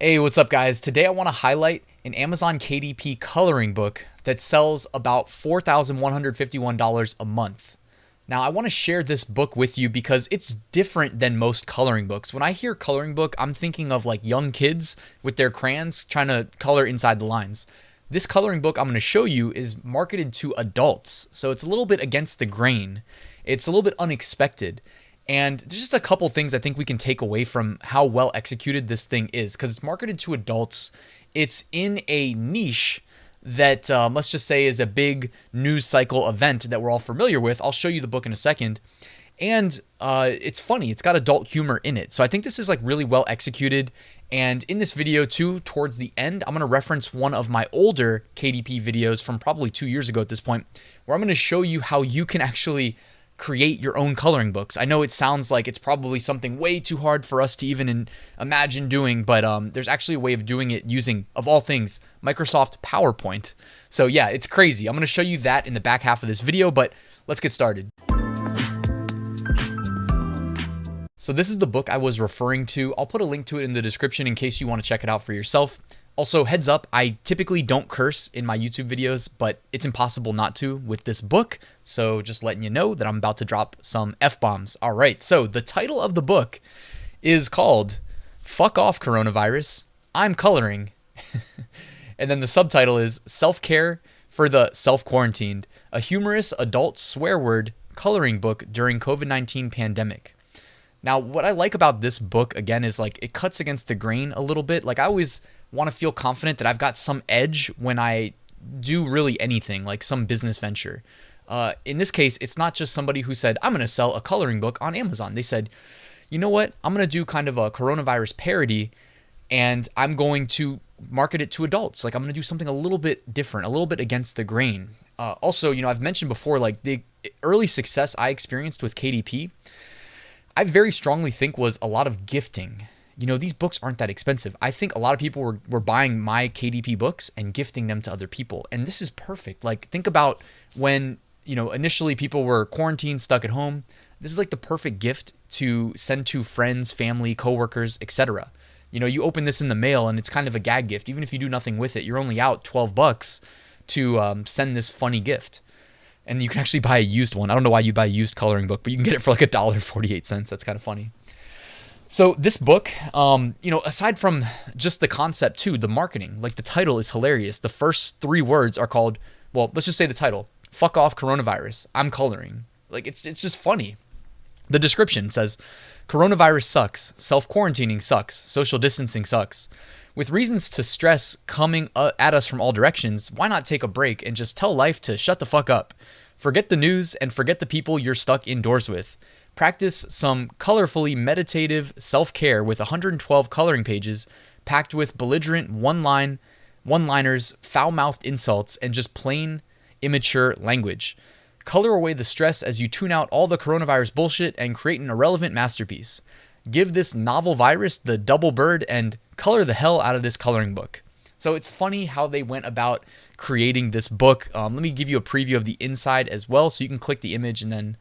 Hey, what's up guys? Today I want to highlight an Amazon KDP coloring book that sells about $4,151 a month. Now I want to share this book with you because it's different than most coloring books. When I hear coloring book, I'm thinking of like young kids with their crayons trying to color inside the lines. This coloring book I'm going to show you is marketed to adults, so it's a little bit against the grain. It's a little bit unexpected. And there's just a couple things I think we can take away from how well executed this thing is, because it's marketed to adults. It's in a niche that let's just say is a big news cycle event that we're all familiar with. I'll show you the book in a second. And it's funny. It's got adult humor in it. So I think this is like really well executed. And in this video too, towards the end, I'm going to reference one of my older KDP videos from probably 2 years ago at this point, where I'm going to show you how you can actually create your own coloring books. I know it sounds like it's probably something way too hard for us to even imagine doing, but there's actually a way of doing it using, of all things, Microsoft PowerPoint. So yeah, it's crazy. I'm going to show you that in the back half of this video, but let's get started. So this is the book I was referring to. I'll put a link to it in the description in case you want to check it out for yourself. Also, heads up, I typically don't curse in my YouTube videos, but it's impossible not to with this book. So just letting you know that I'm about to drop some F-bombs. All right, so the title of the book is called Fuck Off Coronavirus, I'm Coloring. And then the subtitle is Self-Care for the Self-Quarantined, a humorous adult swear word coloring book during COVID-19 pandemic. Now, what I like about this book, again, is like it cuts against the grain a little bit. Like I always want to feel confident that I've got some edge when I do really anything, like some business venture. In this case, it's not just somebody who said, I'm going to sell a coloring book on Amazon. They said, you know what? I'm going to do kind of a coronavirus parody and I'm going to market it to adults. Like I'm going to do something a little bit different, a little bit against the grain. Also, you know, I've mentioned before, like the early success I experienced with KDP, I very strongly think was a lot of gifting. You know, these books aren't that expensive. I think a lot of people were buying my KDP books and gifting them to other people. And this is perfect. Like think about when, you know, initially people were quarantined, stuck at home. This is like the perfect gift to send to friends, family, coworkers, etc. You know, you open this in the mail and it's kind of a gag gift. Even if you do nothing with it, you're only out $12 to send this funny gift. And you can actually buy a used one. I don't know why you buy a used coloring book, but you can get it for like $1.48. That's kind of funny. So this book, you know, aside from just the concept too, the marketing, like the title is hilarious. The first 3 words are called, well, let's just say the title, Fuck Off Coronavirus, I'm Coloring. Like it's just funny. The description says, coronavirus sucks, self-quarantining sucks, social distancing sucks. With reasons to stress coming at us from all directions, why not take a break and just tell life to shut the fuck up? Forget the news and forget the people you're stuck indoors with. Practice some colorfully meditative self-care with 112 coloring pages packed with belligerent one-liners, foul-mouthed insults, and just plain immature language. Color away the stress as you tune out all the coronavirus bullshit and create an irrelevant masterpiece. Give this novel virus the double bird and color the hell out of this coloring book. So it's funny how they went about creating this book. Let me give you a preview of the inside as well. So you can click the image and then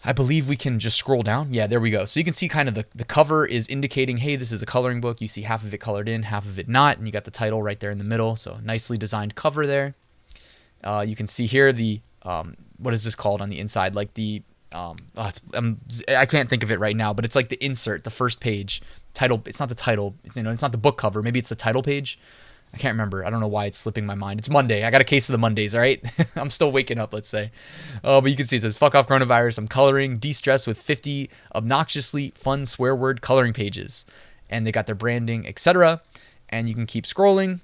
I believe we can just scroll down. Yeah, there we go. So you can see kind of the cover is indicating, hey, this is a coloring book. You see half of it colored in, half of it not. And you got the title right there in the middle. So nicely designed cover there. You can see here the, what is this called on the inside? Like the, I can't think of it right now, but it's like the insert, the first page title. It's not the title, you know, it's not the book cover. Maybe it's the title page. I can't remember. I don't know why it's slipping my mind. It's Monday. I got a case of the Mondays, all right? I'm still waking up, let's say. But you can see it says, fuck off coronavirus. I'm coloring, de-stress with 50 obnoxiously fun swear word coloring pages. And they got their branding, etc. And you can keep scrolling.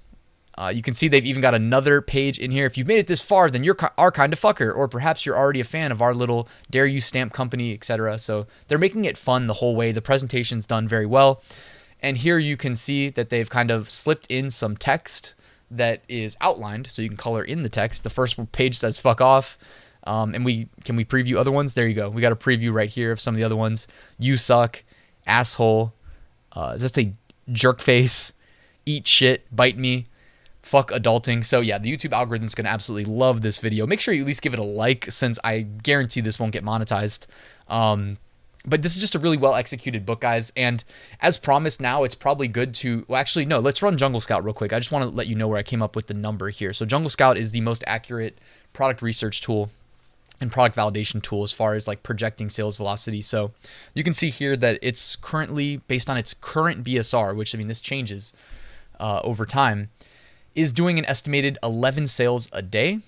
You can see they've even got another page in here. If you've made it this far, then you're our kind of fucker. Or perhaps you're already a fan of our little Dare You stamp company, etc. So they're making it fun the whole way. The presentation's done very well. And here you can see that they've kind of slipped in some text that is outlined. So you can color in the text. The first page says fuck off. And can we preview other ones? There you go. We got a preview right here of some of the other ones. You suck, asshole, does that say jerk face, eat shit, bite me. Fuck adulting. So yeah, the YouTube algorithm's going to absolutely love this video. Make sure you at least give it a like since I guarantee this won't get monetized. But this is just a really well executed book, guys. And as promised, now it's probably good to, well, actually, no, let's run Jungle Scout real quick. I just want to let you know where I came up with the number here. So Jungle Scout is the most accurate product research tool and product validation tool as far as like projecting sales velocity. So you can see here that it's currently based on its current BSR, which, I mean, this changes over time, is doing an estimated 11 sales a day.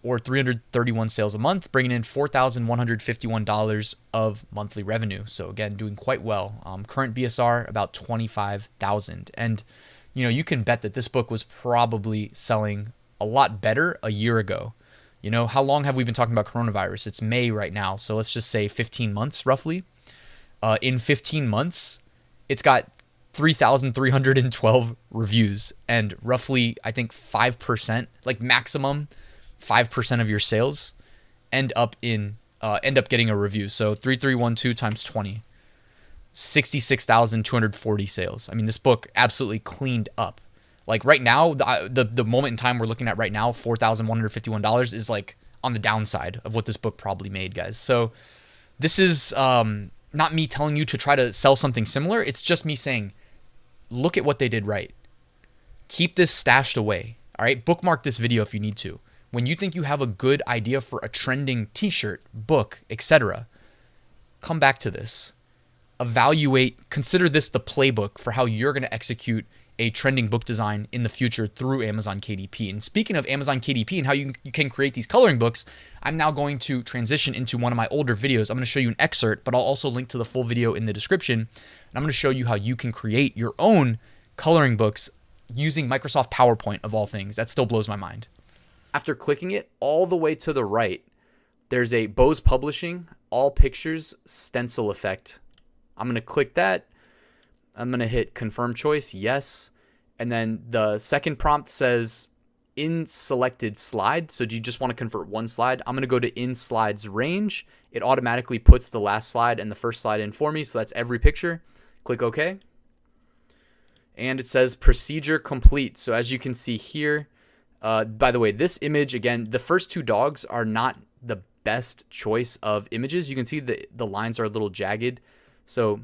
Or 331 sales a month, bringing in $4,151 of monthly revenue. So again, doing quite well. Current BSR about 25,000, and you can bet that this book was probably selling a lot better a year ago. How long have we been talking about coronavirus? It's May right now, so let's just say 15 months roughly. In 15 months, it's got 3,312 reviews, and roughly, I think 5%, like maximum 5% of your sales end up getting a review. So 3312 times 20, 66,240 sales. I mean, this book absolutely cleaned up. Like right now, the moment in time we're looking at right now, $4,151 is like on the downside of what this book probably made, guys. So this is not me telling you to try to sell something similar. It's just me saying, look at what they did right. Keep this stashed away. All right, bookmark this video if you need to. When you think you have a good idea for a trending t-shirt, book, etc., come back to this. Evaluate, consider this the playbook for how you're going to execute a trending book design in the future through Amazon KDP. And speaking of Amazon KDP and how you can create these coloring books, I'm now going to transition into one of my older videos. I'm going to show you an excerpt, but I'll also link to the full video in the description. And I'm going to show you how you can create your own coloring books using Microsoft PowerPoint of all things. That still blows my mind. After clicking it all the way to the right, there's a Bose Publishing All Pictures Stencil Effect. I'm going to click that. I'm going to hit Confirm Choice, yes. And then the second prompt says in selected slide. So do you just want to convert one slide? I'm going to go to in slides range. It automatically puts the last slide and the first slide in for me. So that's every picture. Click OK. And it says procedure complete. So as you can see here, by the way, this image, again, the first two dogs are not the best choice of images. You can see the lines are a little jagged. So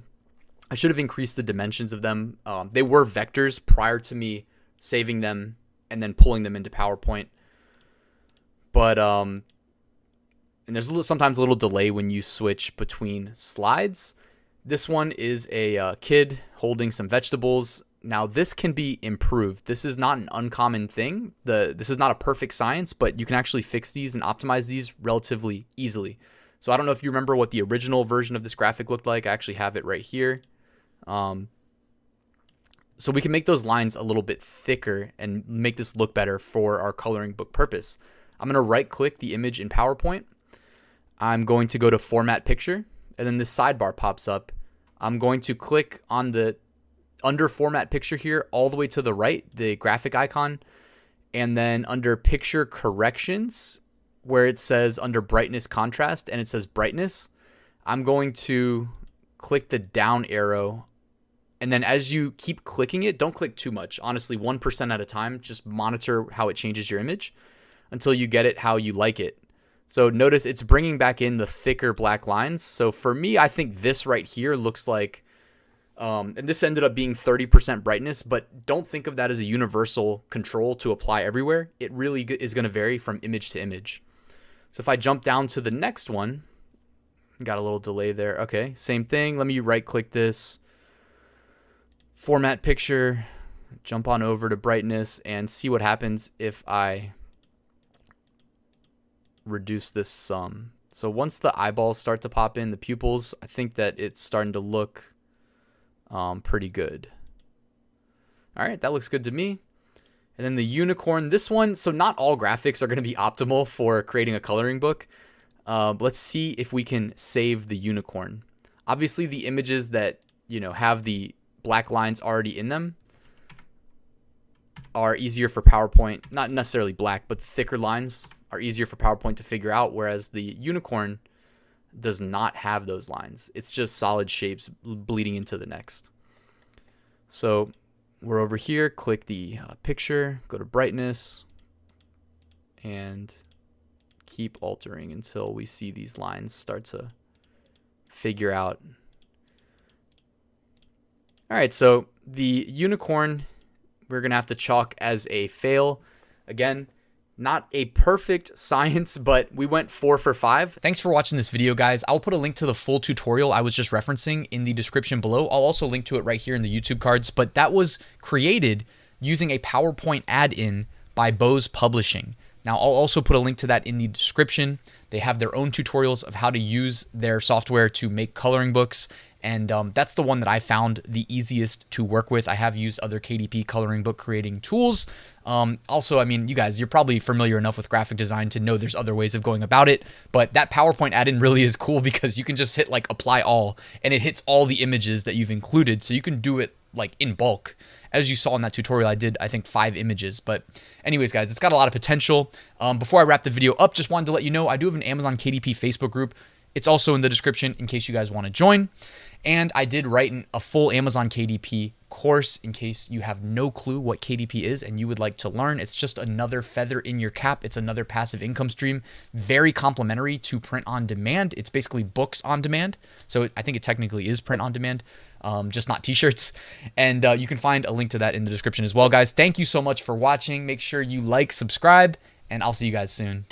I should have increased the dimensions of them. They were vectors prior to me saving them and then pulling them into PowerPoint. But, and there's sometimes a little delay when you switch between slides. This one is a kid holding some vegetables. Now, this can be improved. This is not an uncommon thing. This is not a perfect science, but you can actually fix these and optimize these relatively easily. So I don't know if you remember what the original version of this graphic looked like. I actually have it right here. So we can make those lines a little bit thicker and make this look better for our coloring book purpose. I'm going to right-click the image in PowerPoint. I'm going to go to Format Picture, and then this sidebar pops up. I'm going to click on the under Format Picture here, all the way to the right, the graphic icon, and then under Picture Corrections, where it says under Brightness Contrast, and it says Brightness, I'm going to click the down arrow, and then as you keep clicking it, don't click too much. Honestly, 1% at a time, just monitor how it changes your image until you get it how you like it. So notice it's bringing back in the thicker black lines. So for me, I think this right here looks like, and this ended up being 30% brightness, but don't think of that as a universal control to apply everywhere. It really is going to vary from image to image. So if I jump down to the next one, got a little delay there. Okay, same thing. Let me right click this, Format Picture, jump on over to brightness and see what happens if I reduce this sum. So once the eyeballs start to pop in, the pupils, I think that it's starting to look pretty good. All right, that looks good to me. And then the unicorn, this one, so not all graphics are going to be optimal for creating a coloring book. Let's see if we can save the unicorn. Obviously, the images that, have the black lines already in them are easier for PowerPoint, not necessarily black, but thicker lines are easier for PowerPoint to figure out, whereas the unicorn does not have those lines. It's just solid shapes bleeding into the next. So we're over here, click the picture, go to brightness, and keep altering until we see these lines start to figure out. All right, so the unicorn, we're going to have to chalk as a fail. Again, not a perfect science, but we went 4 for 5. Thanks for watching this video, guys. I'll put a link to the full tutorial I was just referencing in the description below. I'll also link to it right here in the YouTube cards, but that was created using a PowerPoint add-in by Bose Publishing. Now, I'll also put a link to that in the description. They have their own tutorials of how to use their software to make coloring books, and that's the one that I found the easiest to work with. I have used other KDP coloring book creating tools. Also, I mean, you guys, you're probably familiar enough with graphic design to know there's other ways of going about it, but that PowerPoint add-in really is cool because you can just hit like apply all, and it hits all the images that you've included, so you can do it like in bulk. As you saw in that tutorial, I did, I think, 5 images. But anyways, guys, it's got a lot of potential. Before I wrap the video up, just wanted to let you know I do have an Amazon KDP Facebook group. It's also in the description in case you guys want to join. And I did write a full Amazon KDP course in case you have no clue what KDP is and you would like to learn. It's just another feather in your cap. It's another passive income stream, very complementary to print on demand. It's basically books on demand. So I think it technically is print on demand, just not t-shirts. And you can find a link to that in the description as well, guys. Thank you so much for watching. Make sure you like, subscribe, and I'll see you guys soon.